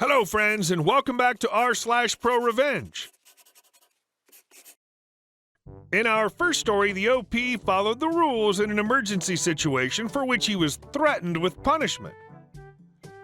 Hello, friends, and welcome back to r/ProRevenge. In our first story, the OP followed the rules in an emergency situation for which he was threatened with punishment.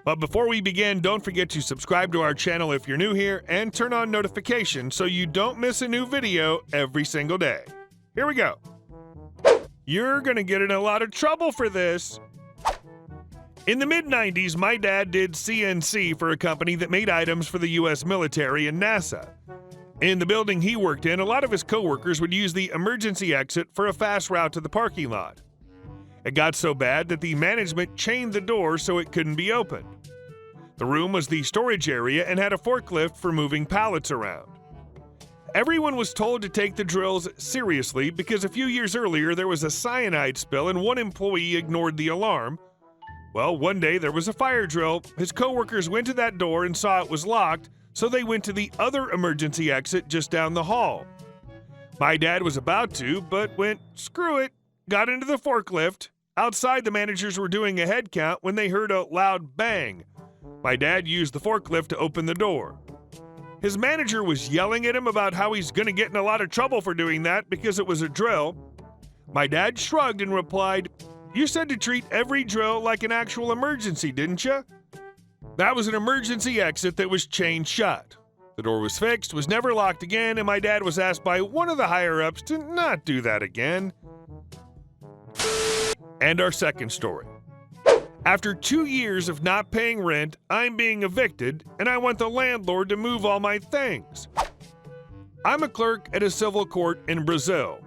But before we begin, don't forget to subscribe to our channel if you're new here and turn on notifications so you don't miss a new video every single day. Here we go. You're gonna get in a lot of trouble for this. In the mid-90s, my dad did CNC for a company that made items for the U.S. military and NASA. In the building he worked in, a lot of his coworkers would use the emergency exit for a fast route to the parking lot. It got so bad that the management chained the door so it couldn't be opened. The room was the storage area and had a forklift for moving pallets around. Everyone was told to take the drills seriously because a few years earlier there was a cyanide spill and one employee ignored the alarm. Well, one day there was a fire drill. His coworkers went to that door and saw it was locked, so they went to the other emergency exit just down the hall. My dad was about to, but went, screw it, got into the forklift. Outside, the managers were doing a head count when they heard a loud bang. My dad used the forklift to open the door. His manager was yelling at him about how he's going to get in a lot of trouble for doing that because it was a drill. My dad shrugged and replied, "You said to treat every drill like an actual emergency, didn't you?" That was an emergency exit that was chained shut. The door was fixed, was never locked again, and my dad was asked by one of the higher-ups to not do that again. And our second story. After 2 years of not paying rent, I'm being evicted, and I want the landlord to move all my things. I'm a clerk at a civil court in Brazil.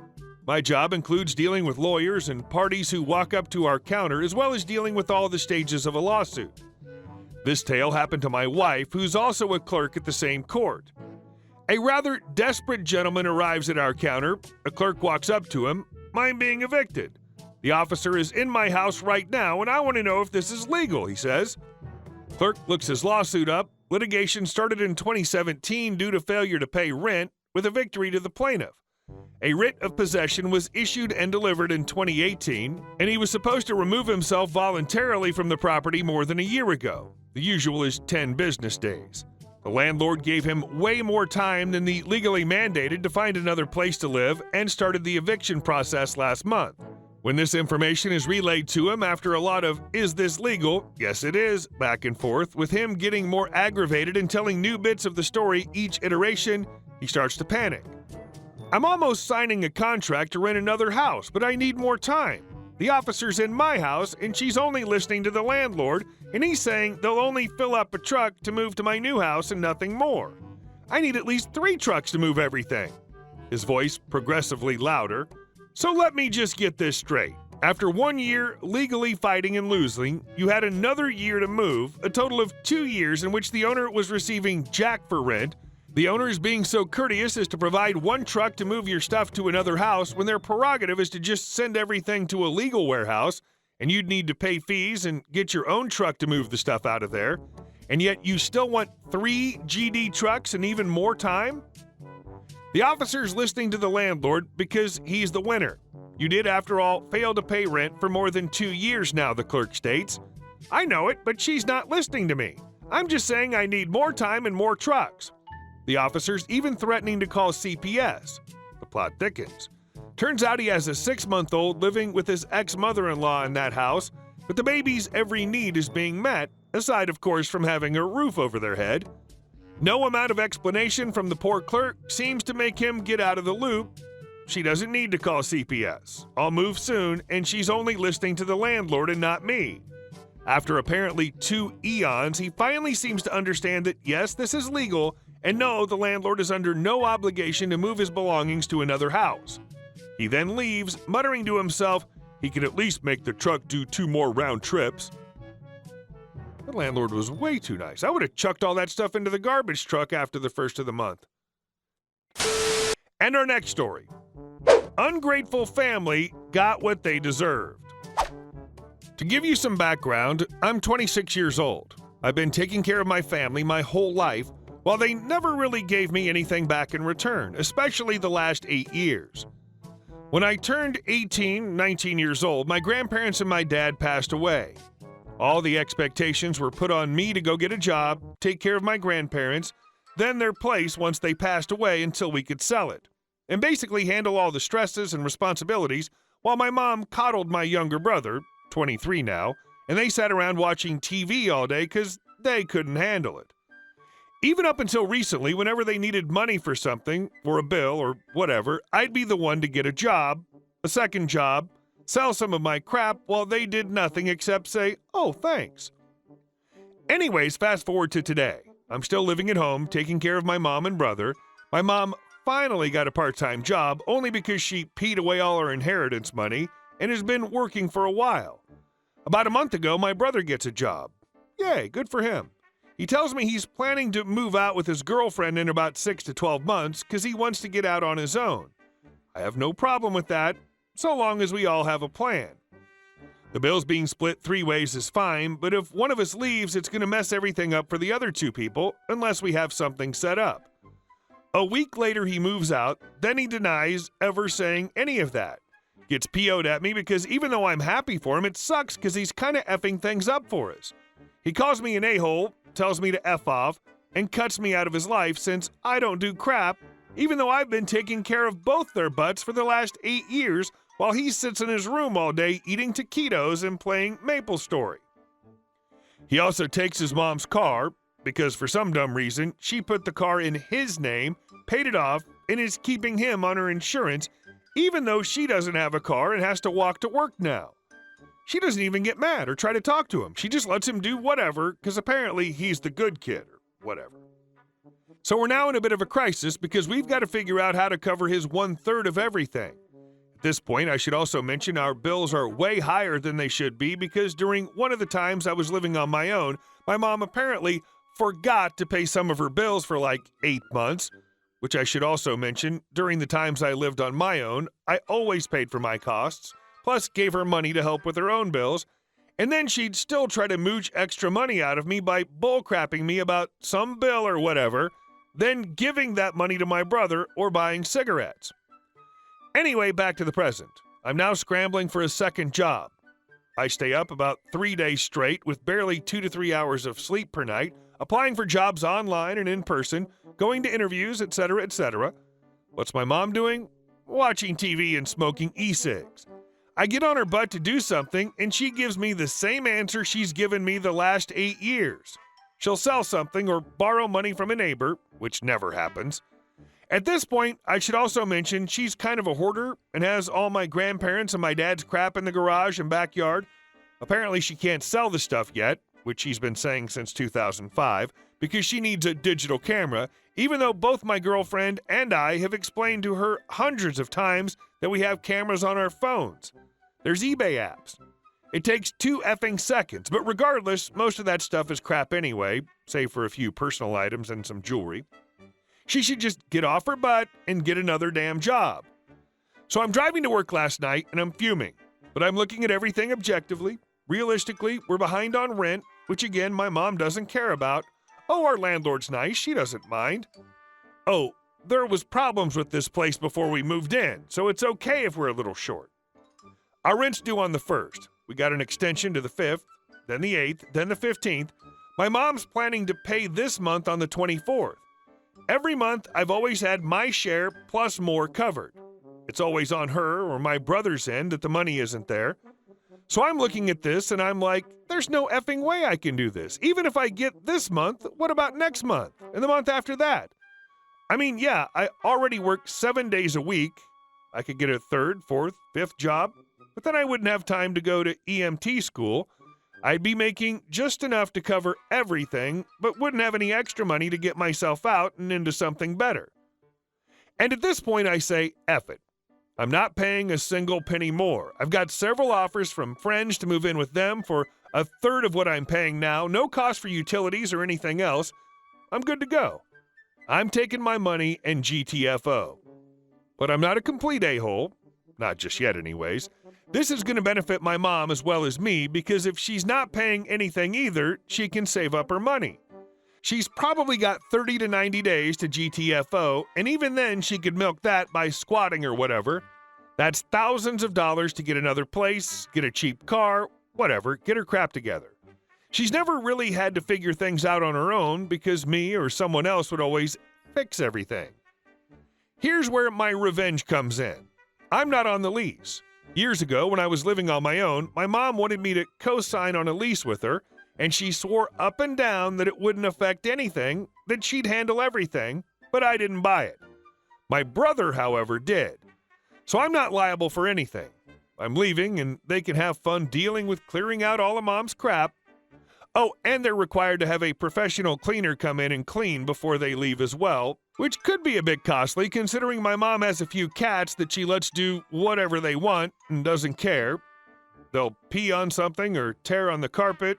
My job includes dealing with lawyers and parties who walk up to our counter, as well as dealing with all the stages of a lawsuit. This tale happened to my wife, who's also a clerk at the same court. A rather desperate gentleman arrives at our counter. A clerk walks up to him. "I'm being evicted. The officer is in my house right now, and I want to know if this is legal," he says. Clerk looks his lawsuit up. Litigation started in 2017 due to failure to pay rent, with a victory to the plaintiff. A writ of possession was issued and delivered in 2018, and he was supposed to remove himself voluntarily from the property more than a year ago. The usual is 10 business days. The landlord gave him way more time than the legally mandated to find another place to live and started the eviction process last month. When this information is relayed to him after a lot of, "Is this legal? Yes, it is," back and forth, with him getting more aggravated and telling new bits of the story each iteration, he starts to panic. "I'm almost signing a contract to rent another house, but I need more time. The officer's in my house, and she's only listening to the landlord, and he's saying they'll only fill up a truck to move to my new house and nothing more. I need at least 3 trucks to move everything." His voice progressively louder. "So let me just get this straight. After 1 year legally fighting and losing, you had another year to move, a total of 2 years in which the owner was receiving jack for rent. The owner is being so courteous as to provide 1 truck to move your stuff to another house when their prerogative is to just send everything to a legal warehouse, and you'd need to pay fees and get your own truck to move the stuff out of there. And yet you still want 3 GD trucks and even more time?" The officer's listening to the landlord because he's the winner. "You did, after all, fail to pay rent for more than 2 years now," the clerk states. "I know it, but she's not listening to me. I'm just saying I need more time and more trucks." The officer's even threatening to call CPS. The plot thickens. Turns out he has a 6-month-old living with his ex-mother-in-law in that house, but the baby's every need is being met, aside, of course, from having a roof over their head. No amount of explanation from the poor clerk seems to make him get out of the loop. She doesn't need to call CPS. I'll move soon, and she's only listening to the landlord and not me. After apparently 2 eons, he finally seems to understand that yes, this is legal, and no, the landlord is under no obligation to move his belongings to another house. He then leaves, muttering to himself, he could at least make the truck do 2 more round trips. The landlord was way too nice. I would have chucked all that stuff into the garbage truck after the first of the month. And our next story. Ungrateful family got what they deserved. To give you some background, I'm 26 years old. I've been taking care of my family my whole life, while they never really gave me anything back in return, especially the last 8 years. When I turned 19 years old, my grandparents and my dad passed away. All the expectations were put on me to go get a job, take care of my grandparents, then their place once they passed away until we could sell it, and basically handle all the stresses and responsibilities while my mom coddled my younger brother, 23 now, and they sat around watching TV all day because they couldn't handle it. Even up until recently, whenever they needed money for something, or a bill or whatever, I'd be the one to get a job, a second job, sell some of my crap while they did nothing except say, "Oh, thanks." Anyways, fast forward to today. I'm still living at home, taking care of my mom and brother. My mom finally got a part-time job only because she peed away all her inheritance money and has been working for a while. About a month ago, my brother gets a job. Yay, good for him. He tells me he's planning to move out with his girlfriend in about 6 to 12 months because he wants to get out on his own. I have no problem with that, so long as we all have a plan. The bills being split 3 ways is fine, but if one of us leaves, it's going to mess everything up for the other 2 people unless we have something set up. A week later, he moves out, then he denies ever saying any of that. Gets PO'd at me because even though I'm happy for him, it sucks because he's kind of effing things up for us. He calls me an a-hole, tells me to F off, and cuts me out of his life since I don't do crap, even though I've been taking care of both their butts for the last 8 years while he sits in his room all day eating taquitos and playing MapleStory. He also takes his mom's car, because for some dumb reason, she put the car in his name, paid it off, and is keeping him on her insurance, even though she doesn't have a car and has to walk to work now. She doesn't even get mad or try to talk to him. She just lets him do whatever, because apparently he's the good kid or whatever. So we're now in a bit of a crisis because we've got to figure out how to cover his 1/3 of everything. At this point, I should also mention our bills are way higher than they should be because during one of the times I was living on my own, my mom apparently forgot to pay some of her bills for like 8 months, which I should also mention, during the times I lived on my own, I always paid for my costs, plus gave her money to help with her own bills, and then she'd still try to mooch extra money out of me by bullcrapping me about some bill or whatever, then giving that money to my brother or buying cigarettes. Anyway, back to the present. I'm now scrambling for a second job. I stay up about 3 days straight with barely 2 to 3 hours of sleep per night, applying for jobs online and in person, going to interviews, etc., etc. What's my mom doing? Watching TV and smoking e-cigs. I get on her butt to do something, and she gives me the same answer she's given me the last 8 years. She'll sell something or borrow money from a neighbor, which never happens. At this point, I should also mention she's kind of a hoarder and has all my grandparents and my dad's crap in the garage and backyard. Apparently she can't sell the stuff yet, which she's been saying since 2005, because she needs a digital camera, even though both my girlfriend and I have explained to her hundreds of times that we have cameras on our phones. There's eBay apps. It takes 2 effing seconds, but regardless, most of that stuff is crap anyway, save for a few personal items and some jewelry. She should just get off her butt and get another damn job. So I'm driving to work last night and I'm fuming, but I'm looking at everything objectively. Realistically, we're behind on rent, which again, my mom doesn't care about. Oh, our landlord's nice, she doesn't mind. Oh, there was problems with this place before we moved in, so it's okay if we're a little short. Our rent's due on the 1st. We got an extension to the 5th, then the 8th, then the 15th. My mom's planning to pay this month on the 24th. Every month, I've always had my share plus more covered. It's always on her or my brother's end that the money isn't there. So I'm looking at this and I'm like, there's no effing way I can do this. Even if I get this month, what about next month and the month after that? I mean, yeah, I already work 7 days a week. I could get a 3rd, 4th, 5th job, but then I wouldn't have time to go to EMT school. I'd be making just enough to cover everything, but wouldn't have any extra money to get myself out and into something better. And at this point, I say, F it. I'm not paying a single penny more. I've got several offers from friends to move in with them for a 1/3 of what I'm paying now, no cost for utilities or anything else. I'm good to go. I'm taking my money and GTFO. But I'm not a complete a-hole. Not just yet anyways. This is going to benefit my mom as well as me because if she's not paying anything either, she can save up her money. She's probably got 30 to 90 days to GTFO, and even then she could milk that by squatting or whatever. That's thousands of dollars to get another place, get a cheap car, whatever, get her crap together. She's never really had to figure things out on her own because me or someone else would always fix everything. Here's where my revenge comes in. I'm not on the lease. Years ago, when I was living on my own, my mom wanted me to co-sign on a lease with her, and she swore up and down that it wouldn't affect anything, that she'd handle everything, but I didn't buy it. My brother, however, did. So I'm not liable for anything. I'm leaving, and they can have fun dealing with clearing out all of Mom's crap. Oh, and they're required to have a professional cleaner come in and clean before they leave as well, which could be a bit costly considering my mom has a few cats that she lets do whatever they want and doesn't care. They'll pee on something or tear on the carpet.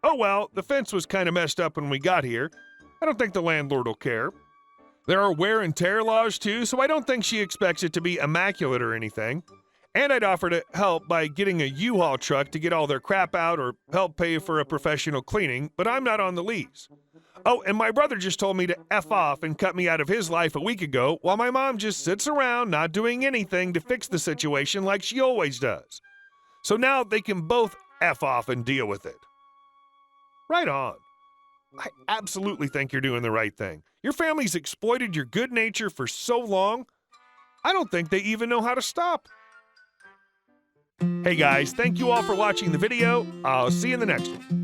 Oh well, the fence was kind of messed up when we got here. I don't think the landlord will care. There are wear and tear laws too, so I don't think she expects it to be immaculate or anything. And I'd offer to help by getting a U-Haul truck to get all their crap out or help pay for a professional cleaning, but I'm not on the lease. Oh, and my brother just told me to F off and cut me out of his life a week ago while my mom just sits around not doing anything to fix the situation like she always does. So now they can both F off and deal with it. Right on. I absolutely think you're doing the right thing. Your family's exploited your good nature for so long, I don't think they even know how to stop. Hey guys, thank you all for watching the video. I'll see you in the next one.